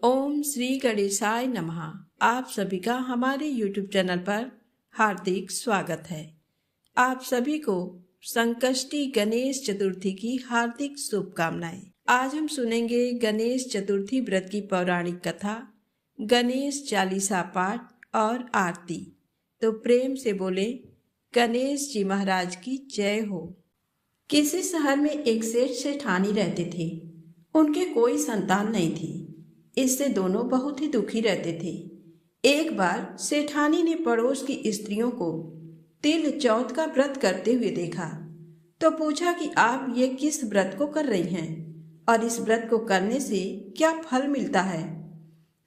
ओम श्री गणेशाय नमः। आप सभी का हमारे YouTube चैनल पर हार्दिक स्वागत है। आप सभी को संकष्टी गणेश चतुर्थी की हार्दिक शुभकामनाएं। आज हम सुनेंगे गणेश चतुर्थी व्रत की पौराणिक कथा, गणेश चालीसा पाठ और आरती। तो प्रेम से बोले गणेश जी महाराज की जय हो। किसी शहर में एक सेठ सेठानी रहते थे। उनके कोई संतान नहीं थी। इससे दोनों बहुत ही दुखी रहते थे। एक बार सेठानी ने पड़ोस की स्त्रियों को तिल चौथ का व्रत करते हुए देखा तो पूछा कि आप ये किस व्रत को कर रही हैं और इस व्रत को करने से क्या फल मिलता है।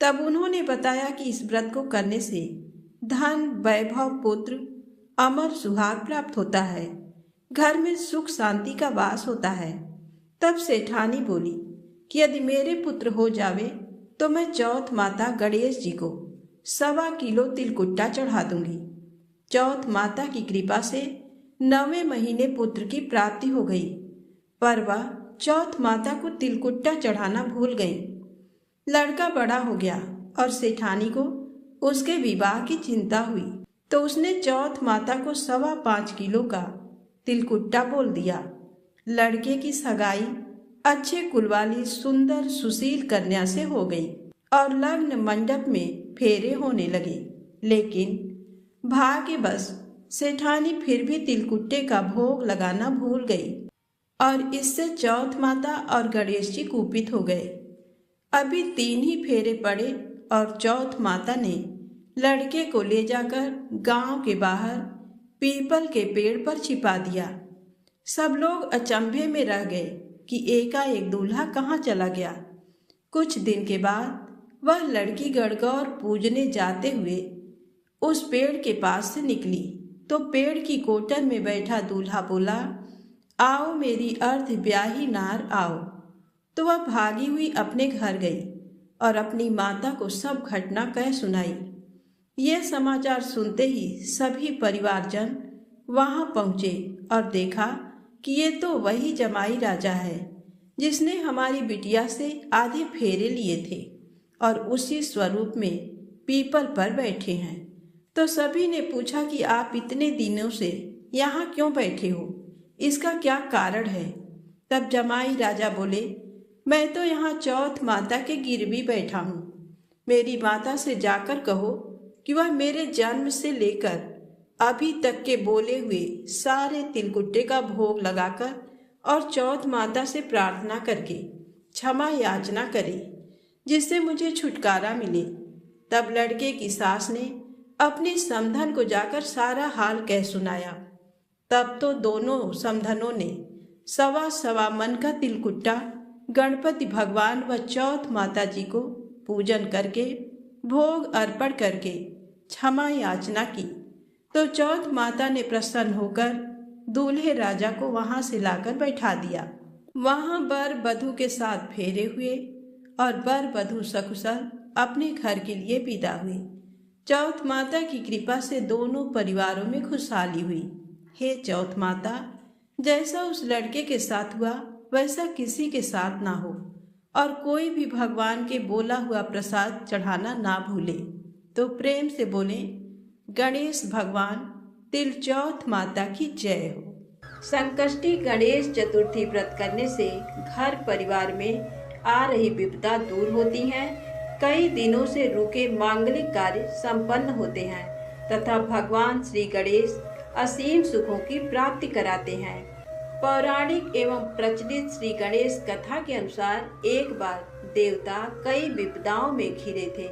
तब उन्होंने बताया कि इस व्रत को करने से धन, वैभव, पुत्र, अमर सुहाग प्राप्त होता है, घर में सुख शांति का वास होता है। तब सेठानी बोली कि यदि मेरे पुत्र हो जावे तो मैं चौथ माता गणेश जी को 1.25 किलो तिलकुट्टा चढ़ा दूंगी। चौथ माता की कृपा से 9वें महीने पुत्र की प्राप्ति हो गई, पर वह चौथ माता को तिलकुट्टा चढ़ाना भूल गई। लड़का बड़ा हो गया और सेठानी को उसके विवाह की चिंता हुई तो उसने चौथ माता को 5.25 किलो का तिलकुट्टा बोल दिया। लड़के की सगाई अच्छे कुल वाली सुंदर सुशील कन्या से हो गई और लग्न मंडप में फेरे होने लगे। लेकिन भाग्यवश सेठानी फिर भी तिलकुट्टे का भोग लगाना भूल गई और इससे चौथ माता और गणेश जी कुपित हो गए। अभी 3 ही फेरे पड़े और चौथ माता ने लड़के को ले जाकर गांव के बाहर पीपल के पेड़ पर छिपा दिया। सब लोग अचंभे में रह गए कि एकाएक दूल्हा कहाँ चला गया। कुछ दिन के बाद वह लड़की गणगौर पूजने जाते हुए उस पेड़ के पास से निकली तो पेड़ की कोटर में बैठा दूल्हा बोला, आओ मेरी अर्ध ब्याही नार आओ। तो वह भागी हुई अपने घर गई और अपनी माता को सब घटना कह सुनाई। यह समाचार सुनते ही सभी परिवारजन वहां पहुंचे और देखा कि ये तो वही जमाई राजा है जिसने हमारी बिटिया से आधे फेरे लिए थे और उसी स्वरूप में पीपल पर बैठे हैं। तो सभी ने पूछा कि आप इतने दिनों से यहाँ क्यों बैठे हो, इसका क्या कारण है। तब जमाई राजा बोले, मैं तो यहाँ चौथ माता के गिरवी बैठा हूँ। मेरी माता से जाकर कहो कि वह मेरे जन्म से लेकर अभी तक के बोले हुए सारे तिलकुट्टे का भोग लगाकर और चौथ माता से प्रार्थना करके क्षमा याचना करे जिससे मुझे छुटकारा मिले। तब लड़के की सास ने अपने समधन को जाकर सारा हाल कह सुनाया। तब तो दोनों समधनों ने 1.25 मन का तिलकुट्टा गणपति भगवान व चौथ माता जी को पूजन करके भोग अर्पण करके क्षमा याचना की। तो चौथ माता ने प्रसन्न होकर दूल्हे राजा को वहां से लाकर बैठा दिया। वहां वर वधू के साथ फेरे हुए और वर वधू सकुशल अपने घर के लिए विदा हुए। चौथ माता की कृपा से दोनों परिवारों में खुशहाली हुई। हे चौथ माता, जैसा उस लड़के के साथ हुआ वैसा किसी के साथ ना हो और कोई भी भगवान के बोला हुआ प्रसाद चढ़ाना ना भूले। तो प्रेम से बोले गणेश भगवान तिल चौथ माता की जय हो। संकष्टी गणेश चतुर्थी व्रत करने से घर परिवार में आ रही विपदा दूर होती है, कई दिनों से रुके मांगलिक कार्य संपन्न होते हैं तथा भगवान श्री गणेश असीम सुखों की प्राप्ति कराते हैं। पौराणिक एवं प्रचलित श्री गणेश कथा के अनुसार एक बार देवता कई विपदाओं में घिरे थे।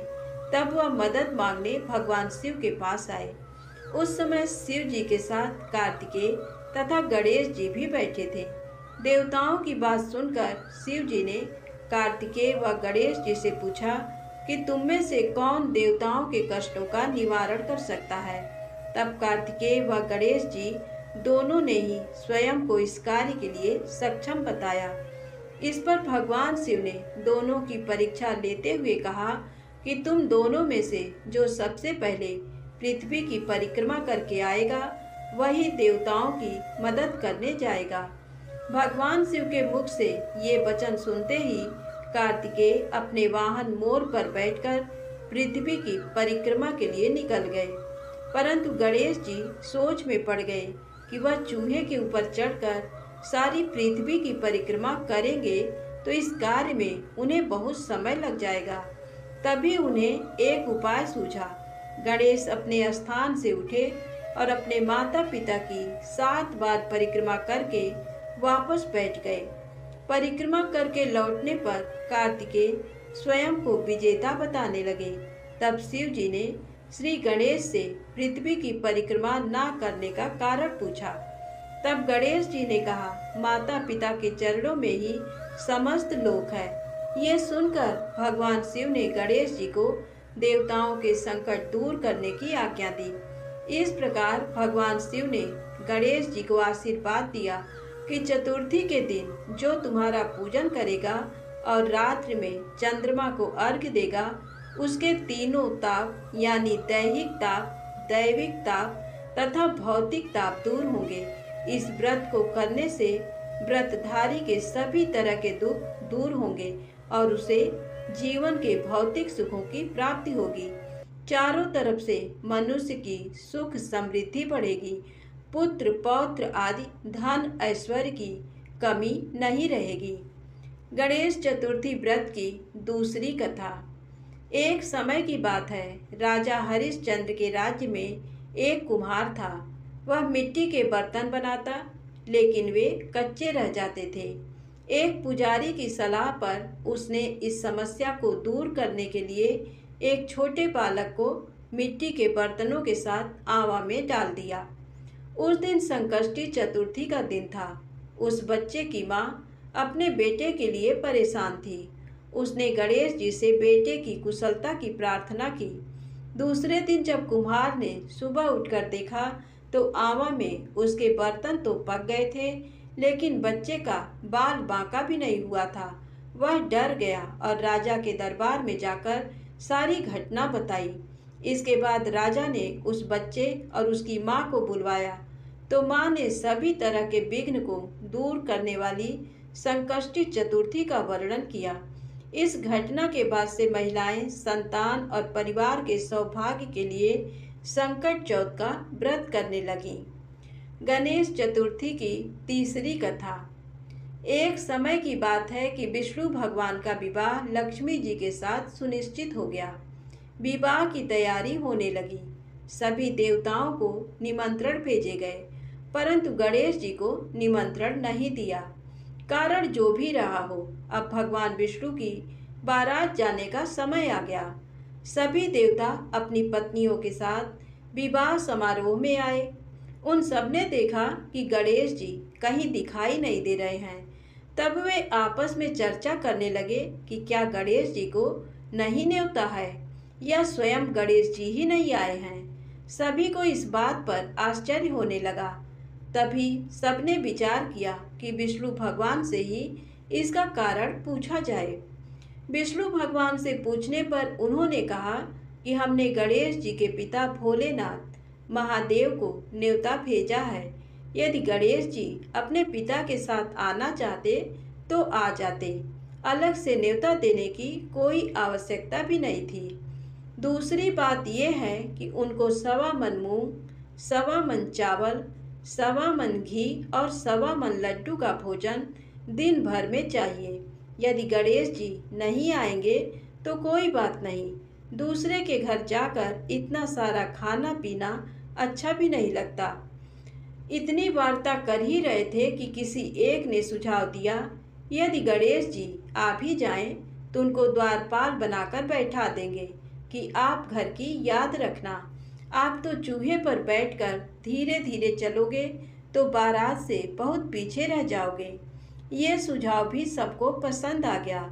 तब वह मदद मांगने भगवान शिव के पास आए। उस समय शिव जी के साथ कार्तिकेय तथा गणेश जी भी बैठे थे। देवताओं की बात सुनकर शिव जी ने कार्तिकेय व गणेश जी से पूछा कि तुम में से कौन देवताओं के कष्टों का निवारण कर सकता है। तब कार्तिकेय व गणेश जी दोनों ने ही स्वयं को इस कार्य के लिए सक्षम बताया। इस पर भगवान शिव ने दोनों की परीक्षा लेते हुए कहा कि तुम दोनों में से जो सबसे पहले पृथ्वी की परिक्रमा करके आएगा वही देवताओं की मदद करने जाएगा। भगवान शिव के मुख से ये वचन सुनते ही कार्तिकेय अपने वाहन मोर पर बैठकर पृथ्वी की परिक्रमा के लिए निकल गए, परंतु गणेश जी सोच में पड़ गए कि वह चूहे के ऊपर चढ़कर सारी पृथ्वी की परिक्रमा करेंगे तो इस कार्य में उन्हें बहुत समय लग जाएगा। तभी उन्हें एक उपाय सूझा। गणेश अपने स्थान से उठे और अपने माता पिता की 7 बार परिक्रमा करके वापस बैठ गए। परिक्रमा करके लौटने पर कार्तिकेय स्वयं को विजेता बताने लगे। तब शिव जी ने श्री गणेश से पृथ्वी की परिक्रमा न करने का कारण पूछा। तब गणेश जी ने कहा, माता पिता के चरणों में ही समस्त लोक है। ये सुनकर भगवान शिव ने गणेश जी को देवताओं के संकट दूर करने की आज्ञा दी। इस प्रकार भगवान शिव ने गणेश जी को आशीर्वाद दिया कि चतुर्थी के दिन जो तुम्हारा पूजन करेगा और रात्रि में चंद्रमा को अर्घ्य देगा, उसके तीनों ताप यानी दैहिक ताप, दैविक ताप तथा भौतिक ताप दूर होंगे। इस व्रत को करने से व्रतधारी के सभी तरह के दुख दूर होंगे और उसे जीवन के भौतिक सुखों की प्राप्ति होगी। चारों तरफ से मनुष्य की सुख समृद्धि बढ़ेगी। पुत्र पौत्र आदि धन ऐश्वर्य की कमी नहीं रहेगी। गणेश चतुर्थी व्रत की दूसरी कथा। एक समय की बात है, राजा हरिश्चंद्र के राज्य में एक कुम्हार था। वह मिट्टी के बर्तन बनाता, लेकिन वे कच्चे रह जाते थे। एक पुजारी की सलाह पर उसने इस समस्या को दूर करने के लिए एक छोटे बालक को मिट्टी के बर्तनों के साथ आवा में डाल दिया। उस दिन संकष्टी चतुर्थी का दिन था। उस बच्चे की माँ अपने बेटे के लिए परेशान थी। उसने गणेश जी से बेटे की कुशलता की प्रार्थना की। दूसरे दिन जब कुम्हार ने सुबह उठकर देखा तो आवा में उसके बर्तन तो पक गए थे, लेकिन बच्चे का बाल बांका भी नहीं हुआ था। वह डर गया और राजा के दरबार में जाकर सारी घटना बताई। इसके बाद राजा ने उस बच्चे और उसकी माँ को बुलवाया तो माँ ने सभी तरह के विघ्न को दूर करने वाली संकष्टी चतुर्थी का वर्णन किया। इस घटना के बाद से महिलाएं संतान और परिवार के सौभाग्य के लिए संकट चौथ का व्रत करने लगीं। गणेश चतुर्थी की तीसरी कथा। एक समय की बात है कि विष्णु भगवान का विवाह लक्ष्मी जी के साथ सुनिश्चित हो गया। विवाह की तैयारी होने लगी। सभी देवताओं को निमंत्रण भेजे गए, परंतु गणेश जी को निमंत्रण नहीं दिया। कारण जो भी रहा हो, अब भगवान विष्णु की बारात जाने का समय आ गया। सभी देवता अपनी पत्नियों के साथ विवाह समारोह में आए। उन सबने देखा कि गणेश जी कहीं दिखाई नहीं दे रहे हैं। तब वे आपस में चर्चा करने लगे कि क्या गणेश जी को नहीं न्योता है या स्वयं गणेश जी ही नहीं आए हैं। सभी को इस बात पर आश्चर्य होने लगा। तभी सबने विचार किया कि विष्णु भगवान से ही इसका कारण पूछा जाए। विष्णु भगवान से पूछने पर उन्होंने कहा कि हमने गणेश जी के पिता भोलेनाथ महादेव को न्योता भेजा है। यदि गणेश जी अपने पिता के साथ आना चाहते तो आ जाते। अलग से न्योता देने की कोई आवश्यकता भी नहीं थी। दूसरी बात यह है कि उनको 1.25 मन मूंग, 1.25 मन चावल, 1.25 मन घी और 1.25 मन लड्डू का भोजन दिन भर में चाहिए। यदि गणेश जी नहीं आएंगे तो कोई बात नहीं, दूसरे के घर जाकर इतना सारा खाना पीना अच्छा भी नहीं लगता। इतनी वार्ता कर ही रहे थे कि किसी एक ने सुझाव दिया, यदि गणेश जी आ भी जाएं तो उनको द्वारपाल बनाकर बैठा देंगे कि आप घर की याद रखना। आप तो चूहे पर बैठकर धीरे धीरे चलोगे तो बारात से बहुत पीछे रह जाओगे। ये सुझाव भी सबको पसंद आ गया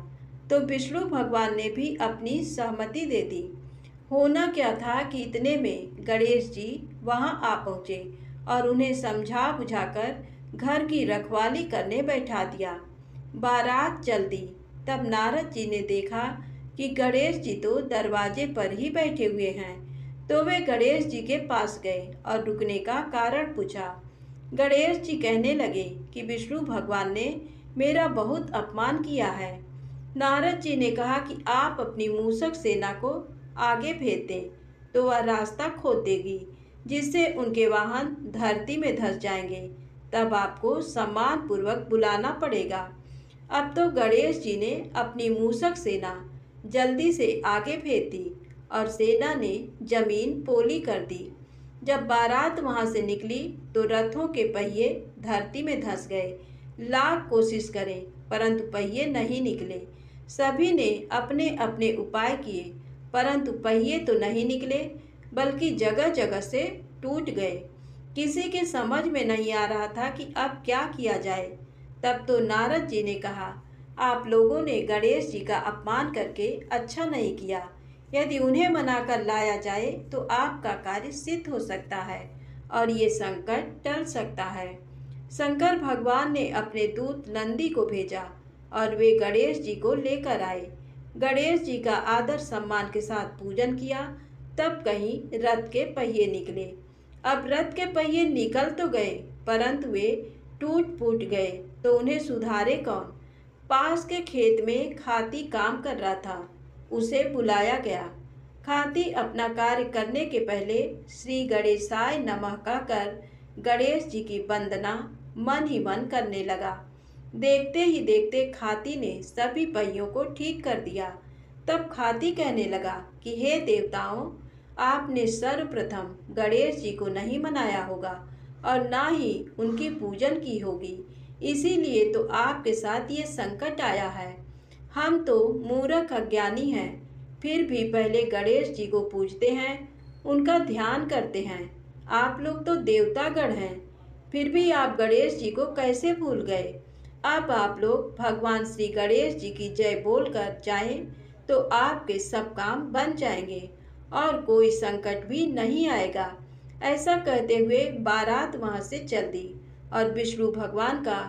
तो विष्णु भगवान ने भी अपनी सहमति दे दी। होना क्या था कि इतने में गणेश जी वहां आ पहुँचे और उन्हें समझा बुझाकर घर की रखवाली करने बैठा दिया। बारात चल दी। तब नारद जी ने देखा कि गणेश जी तो दरवाजे पर ही बैठे हुए हैं, तो वे गणेश जी के पास गए और रुकने का कारण पूछा। गणेश जी कहने लगे कि विष्णु भगवान ने मेरा बहुत अपमान किया है। नारद जी ने कहा कि आप अपनी मूषक सेना को आगे भेज दें तो वह रास्ता खोद देगी, जिससे उनके वाहन धरती में धंस जाएंगे। तब आपको सम्मान पूर्वक बुलाना पड़ेगा। अब तो गणेश जी ने अपनी मूषक सेना जल्दी से आगे भेज दी और सेना ने जमीन पोली कर दी। जब बारात वहां से निकली तो रथों के पहिए धरती में धंस गए। लाख कोशिश करें परंतु पहिए नहीं निकले। सभी ने अपने अपने उपाय किए परंतु पहिए तो नहीं निकले, बल्कि जगह जगह से टूट गए। किसी के समझ में नहीं आ रहा था कि अब क्या किया जाए। तब तो नारद जी ने कहा, आप लोगों ने गणेश जी का अपमान करके अच्छा नहीं किया। यदि उन्हें मनाकर लाया जाए तो आपका कार्य सिद्ध हो सकता है और ये संकट टल सकता है। शंकर भगवान ने अपने दूत नंदी को भेजा और वे गणेश जी को लेकर आए। गणेश जी का आदर सम्मान के साथ पूजन किया। तब कहीं रथ के पहिए निकले। अब रथ के पहिए निकल तो गए परंतु वे टूट फूट गए तो उन्हें सुधारे कौन। पास के खेत में खाती काम कर रहा था, उसे बुलाया गया। खाती अपना कार्य करने के पहले श्री गणेशाय नमः कहकर गणेश जी की वंदना मन ही मन करने लगा। देखते ही देखते खाती ने सभी पहियों को ठीक कर दिया। तब खाती कहने लगा कि हे देवताओं, आपने सर्वप्रथम गणेश जी को नहीं मनाया होगा और ना ही उनकी पूजन की होगी, इसीलिए तो आपके साथ ये संकट आया है। हम तो मूर्ख अज्ञानी हैं, फिर भी पहले गणेश जी को पूजते हैं, उनका ध्यान करते हैं। आप लोग तो देवतागण हैं, फिर भी आप गणेश जी को कैसे भूल गए। अब आप लोग भगवान श्री गणेश जी की जय बोलकर जाएं तो आपके सब काम बन जाएंगे और कोई संकट भी नहीं आएगा। ऐसा कहते हुए बारात वहां से चल दी और विष्णु भगवान का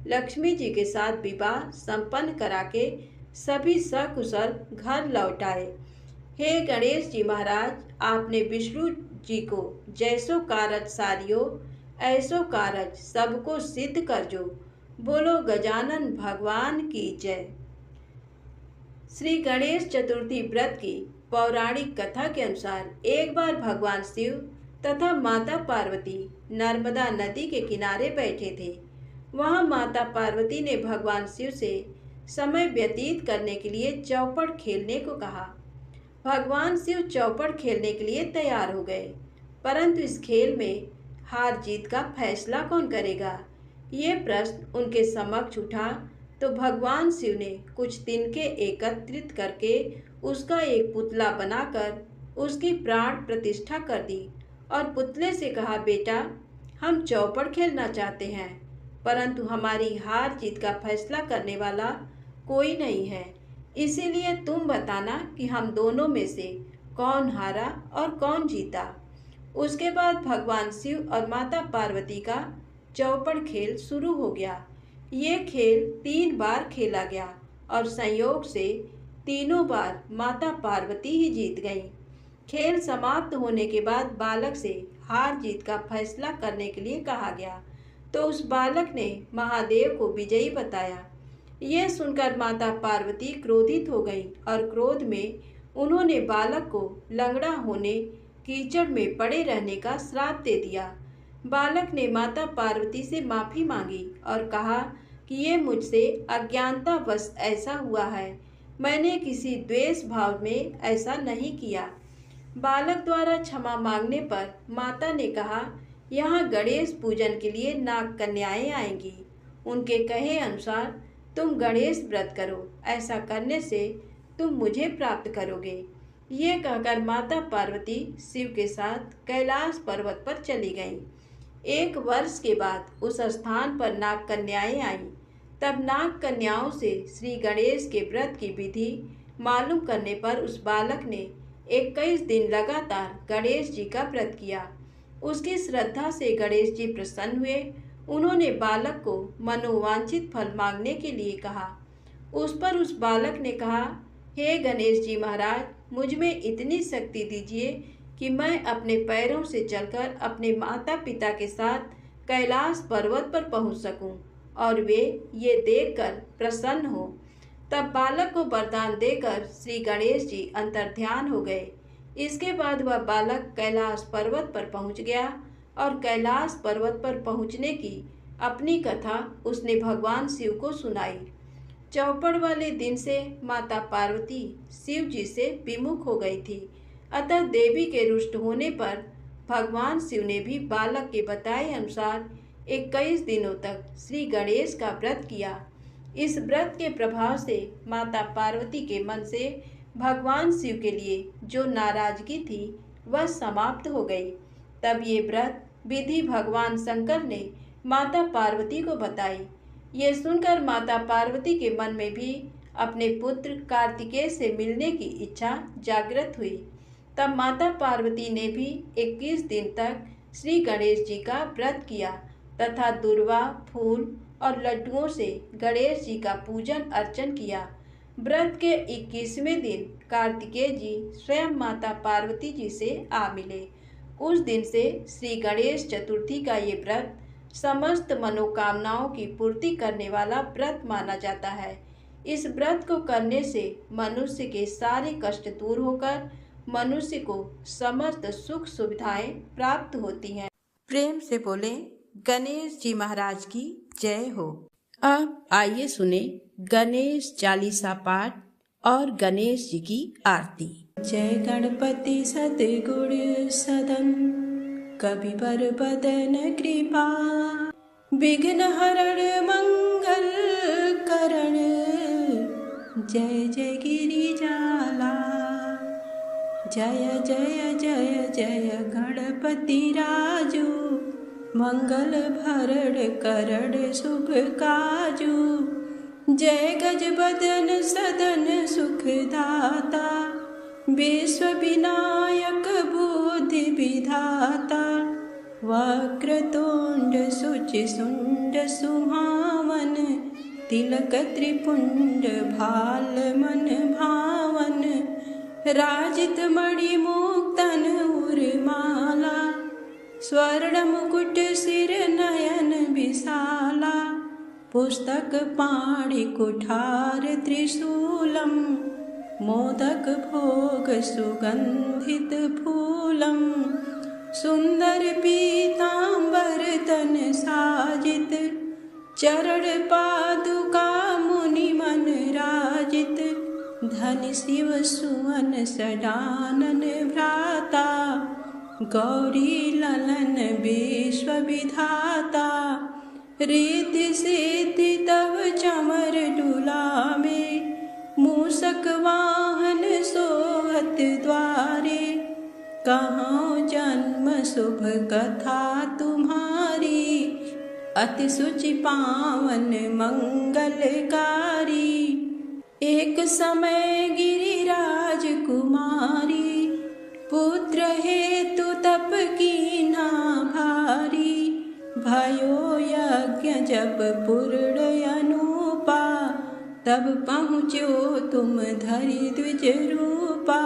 लक्ष्मी जी के साथ विवाह संपन्न करा के सभी सकुशल घर लौट आए। हे गणेश जी महाराज, आपने विष्णु जी को जैसो कारज सारियो ऐसो कारज सबको सिद्ध कर जो। बोलो गजानन भगवान की जय। श्री गणेश चतुर्थी व्रत की पौराणिक कथा के अनुसार एक बार भगवान शिव तथा माता पार्वती नर्मदा नदी के किनारे बैठे थे। वहां माता पार्वती ने भगवान शिव से समय व्यतीत करने के लिए चौपड़ खेलने को कहा। भगवान शिव चौपड़ खेलने के लिए तैयार हो गए, परंतु इस खेल में हार जीत का फैसला कौन करेगा, ये प्रश्न उनके समक्ष उठा। तो भगवान शिव ने कुछ तिनके एकत्रित करके उसका एक पुतला बनाकर उसकी प्राण प्रतिष्ठा कर दी और पुतले से कहा, बेटा, हम चौपड़ खेलना चाहते हैं, परंतु हमारी हार जीत का फैसला करने वाला कोई नहीं है, इसीलिए तुम बताना कि हम दोनों में से कौन हारा और कौन जीता। उसके बाद भगवान शिव और माता पार्वती का चौपड़ खेल शुरू हो गया। ये खेल 3 बार खेला गया और संयोग से तीनों बार माता पार्वती ही जीत गईं। खेल समाप्त होने के बाद बालक से हार जीत का फैसला करने के लिए कहा गया, तो उस बालक ने महादेव को विजयी बताया। यह सुनकर माता पार्वती क्रोधित हो गईं और क्रोध में उन्होंने बालक को लंगड़ा होने, कीचड़ में पड़े रहने का श्राप दे दिया। बालक ने माता पार्वती से माफ़ी मांगी और कहा कि ये मुझसे अज्ञानतावश ऐसा हुआ है, मैंने किसी द्वेष भाव में ऐसा नहीं किया। बालक द्वारा क्षमा मांगने पर माता ने कहा, यहाँ गणेश पूजन के लिए नाग कन्याएं आएंगी, उनके कहे अनुसार तुम गणेश व्रत करो, ऐसा करने से तुम मुझे प्राप्त करोगे। ये कहकर माता पार्वती शिव के साथ कैलाश पर्वत पर चली गईं। 1 वर्ष के बाद उस स्थान पर नाग कन्याएं आईं। तब नाग कन्याओं से श्री गणेश के व्रत की विधि मालूम करने पर उस बालक ने 21 दिन लगातार गणेश जी का व्रत किया। उसकी श्रद्धा से गणेश जी प्रसन्न हुए। उन्होंने बालक को मनोवांछित फल मांगने के लिए कहा। उस पर उस बालक ने कहा, हे गणेश जी महाराज, मुझ में इतनी शक्ति दीजिए कि मैं अपने पैरों से चलकर अपने माता पिता के साथ कैलाश पर्वत पर पहुंच सकूं और वे ये देखकर प्रसन्न हो। तब बालक को वरदान देकर श्री गणेश जी अंतर्ध्यान हो गए। इसके बाद वह बालक कैलाश पर्वत पर पहुंच गया और कैलाश पर्वत पर पहुंचने की अपनी कथा उसने भगवान शिव को सुनाई। चौपड़ वाले दिन से माता पार्वती शिव जी से विमुख हो गई थी, अतः देवी के रुष्ट होने पर भगवान शिव ने भी बालक के बताए अनुसार 21 दिनों तक श्री गणेश का व्रत किया। इस व्रत के प्रभाव से माता पार्वती के मन से भगवान शिव के लिए जो नाराजगी थी वह समाप्त हो गई। तब ये व्रत विधि भगवान शंकर ने माता पार्वती को बताई। ये सुनकर माता पार्वती के मन में भी अपने पुत्र कार्तिकेय से मिलने की इच्छा जागृत हुई। तब माता पार्वती ने भी 21 दिन तक श्री गणेश जी का व्रत किया तथा दुर्वा, फूल और लड्डुओं से गणेश जी का पूजन अर्चन किया। व्रत के 21वें दिन कार्तिकेय जी स्वयं माता पार्वती जी से आ मिले। उस दिन से श्री गणेश चतुर्थी का ये व्रत समस्त मनोकामनाओं की पूर्ति करने वाला व्रत माना जाता है। इस व्रत को करने से मनुष्य के सारे कष्ट दूर होकर मनुष्य को समस्त सुख सुविधाएं प्राप्त होती हैं। प्रेम से बोले गणेश जी महाराज की जय हो। अब आइए सुने गणेश चालीसा पाठ और गणेश जी की आरती। जय गणपति सद्गुण सदन, कविवर बदन कृपा, विघ्न हरण मंगल करण, जय जय गिरिजाला। जय जय जय जय गणपति राजू, मंगल भरण करण शुभ काजू। जय गज बदन सदन सुखदाता, विश्व विनायक बुद्धि विधाता। वक्रतुंड शुचि सुंड सुहावन, तिलक त्रिपुंड भाल मन भावन। राजित मणि मुक्तन उर्माला, स्वर्ण मुकुट सिर नयन विशाला। पुस्तक पाणि कुठार त्रिशूलम, मोदक भोग सुगंधित फूलम। सुंदर पीतांबर तन साजित, चरण पादुका मुनि मन राजित। धन शिव सुवन सडानन भ्राता, गौरी ललन विश्व विधाता। रिद्धि सिद्धि तव चमर डुलावे, मूषक वाहन सोहत द्वारे। कहाँ जन्म शुभ कथा तुम्हारी, अति शुचि पावन मंगलकारी। एक समय गिरिराज कुमारी, पुत्र हेतु तप कीन्हा भारी। भयो यज्ञ जब पूर्ण अनुपा, तब पहुँचो तुम धरि द्विज रूपा।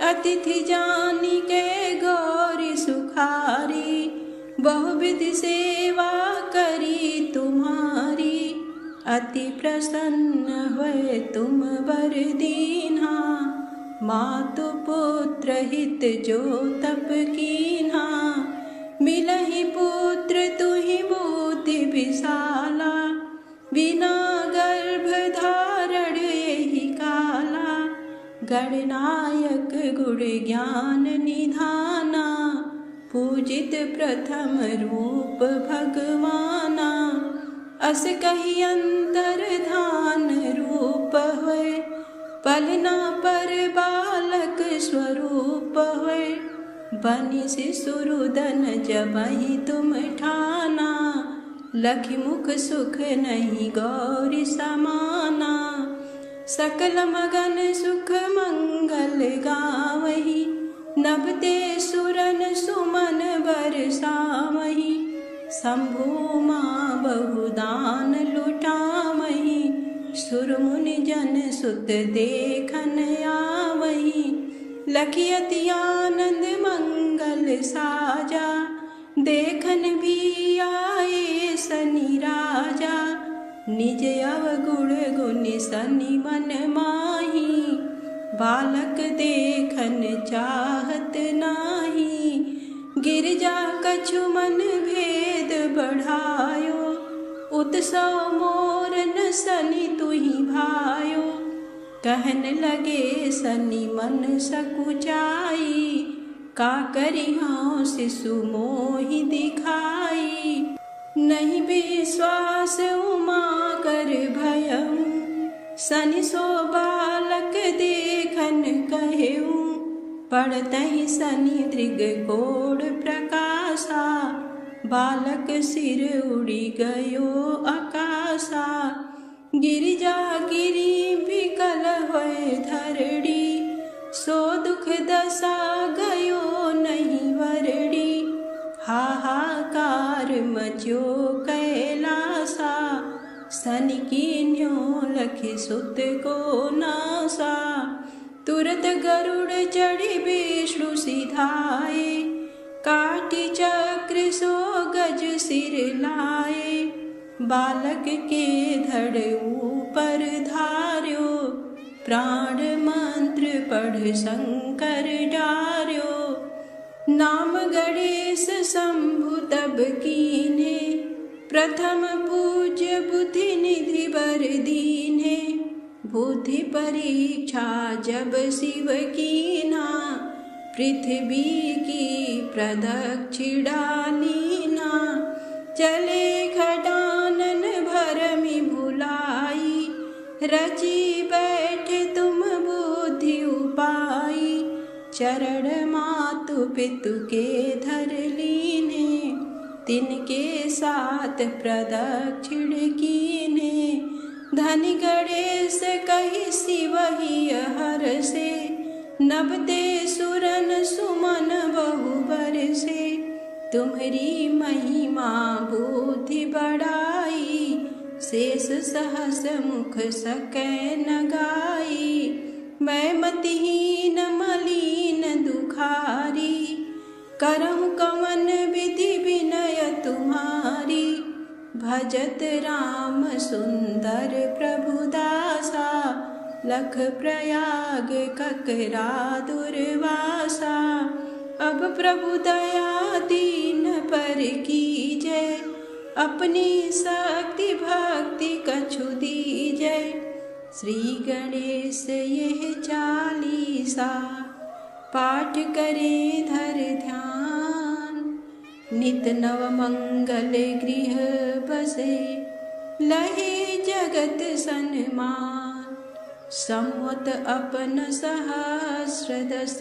अतिथि जानी के गौरी सुखारी, बहुविधि सेवा करी तुम्हारी। अति प्रसन्न हुए तुम वर दीन्हा, मातु पुत्र हित जो तप कीन्हा। मिलहि पुत्र तुहि बुद्धि विशाला, बिना गर्भ धारण यही काला। गणनायक गुण ज्ञान निधाना, पूजित प्रथम रूप भगवाना। अस कही अंतर धान रूप होय, पलना पर बालक स्वरूप होय। बनि शिशुरुदन जबहि तुम ठाना, लखि मुख सुख नहीं गौरी समाना। सकल मगन सुख मंगल गावही, नभते सुरन सुमन बरसावही। शंभु माँ बहुदान लुटावही, सुर मुनि जन सुत देखन आवही। लखि अति आनंद मंगल साजा, देखन भी आए सनि राजा। निज अवगुण गुण सनि मन माही, बालक देखन चाहत नाही। गिरजा कछु मन भेद बढ़ायो, उत्सव मोर न सनि तुहि भायो। कहन लगे सनि मन सकुचाई, का करिहाँ शिशु मोहि दिखाई। नहीं विश्वास उमा कर भयऊ, सनि सो बालक देखन कहेऊ। पड़तहि सनि दृग कोड प्रकाशा, बालक सिर उड़ी गयो आकाशा। गिरिजा गिरी विकल होय धरड़ी, सो दुख दशा गयो नहीं वरड़ी। हाहाकार मचो कैलासा, सनि कीन्यो लखि सुत को नासा। तुरत गरुड़ चढ़ी विष्णु सिधाए, काटी चक्र सो गज सिर लाए। बालक के धड़ ऊपर धार्यो, प्राण मंत्र पढ़ शंकर डार्यो। नाम गणेश शंभु तब कीन्हे, प्रथम पूज्य बुद्धि निधि बर दीन्हे। बुद्धि परीक्षा जब शिव कीना, पृथ्वी की प्रदक्षिणा लीना। चले खटानन भरमि भुलाई, रची बैठे तुम बुद्धि उपाई। चरण मातु पितु के धर लीने, तिनके साथ प्रदक्षिण कीने। धनि गणेश कहि शिवहि हर से, नभते सुरन सुमन बहु बरसे। तुम्हरी महिमा बुद्धि बढ़ाई, शेष सहस मुख सकै न गाई। मैं मतिहीन मलिन दुखारी, करहु कवन विधि विनय तुम्हारी। भजत राम सुंदर प्रभु दासा, लख प्रयाग ककरा दुर्वासा। अब प्रभु दया दीन पर कीजय, अपनी शक्ति भक्ति कछु दीजय। श्री गणेश यह चालीसा, पाठ करें धर ध्यान। नित नव मंगल गृह बसे, लहे जगत सन्मान। संवत अपन सहस्र दस,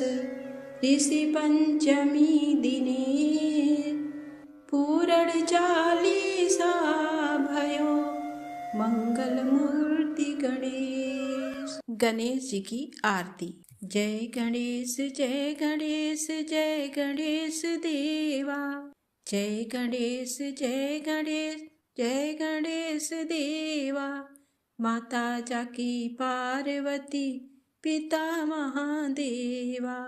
ऋषि पंचमी दिने। पूरण चालीसा भयो, मंगल मूर्ति गणेश। गणेश जी की आरती। जय गणेश जय गणेश जय गणेश देवा। जय गणेश जय गणेश जय गणेश देवा। माता जाकी पार्वती पिता महादेवा।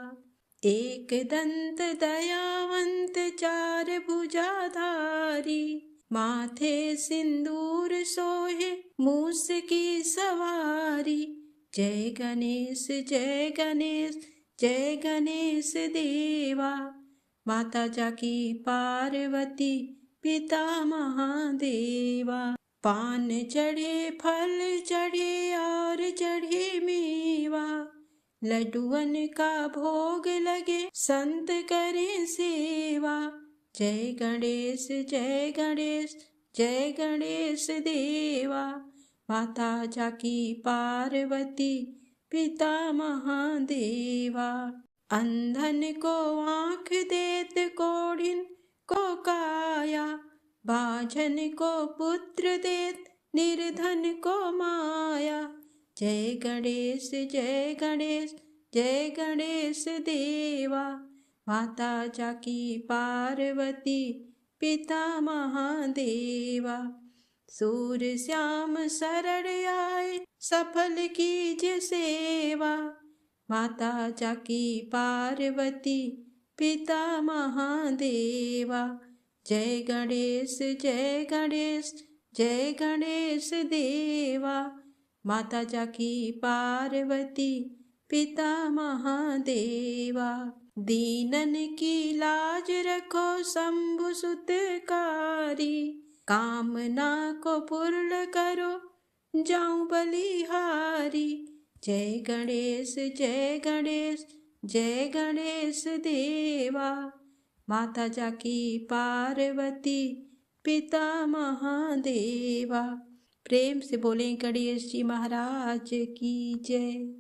एक दंत दयावंत चार भुजाधारी, माथे सिंदूर सोहे मूस की सवारी। जय गणेश जय गणेश जय गणेश देवा। माता जाकी पार्वती पिता महादेवा। पान चढ़े फल चढ़े और चढ़े मेवा, लड्डुअन का भोग लगे संत करें सेवा। जय गणेश जय गणेश जय गणेश देवा। माता जाकी पार्वती पिता महादेवा। अंधन को आँख देत कोढ़िन को काया, बाझन को पुत्र देत निर्धन को माया। जय गणेश जय गणेश जय गणेश देवा। माता जाकी पार्वती पिता महादेवा। सूर श्याम शरण आए सफल कीजिए सेवा। माता जाकी पार्वती पिता महादेवा। जय गणेश जय गणेश जय गणेश देवा। माता जाकी पार्वती, पिता महादेवा। दीनन की लाज रखो शंभु सुतकारी, कामना को पूर्ण करो जाऊं बलिहारी। जय गणेश जय गणेश जय गणेश देवा। माता जाकी पार्वती, पिता महादेवा। प्रेम से बोलें गणेश जी महाराज की जय।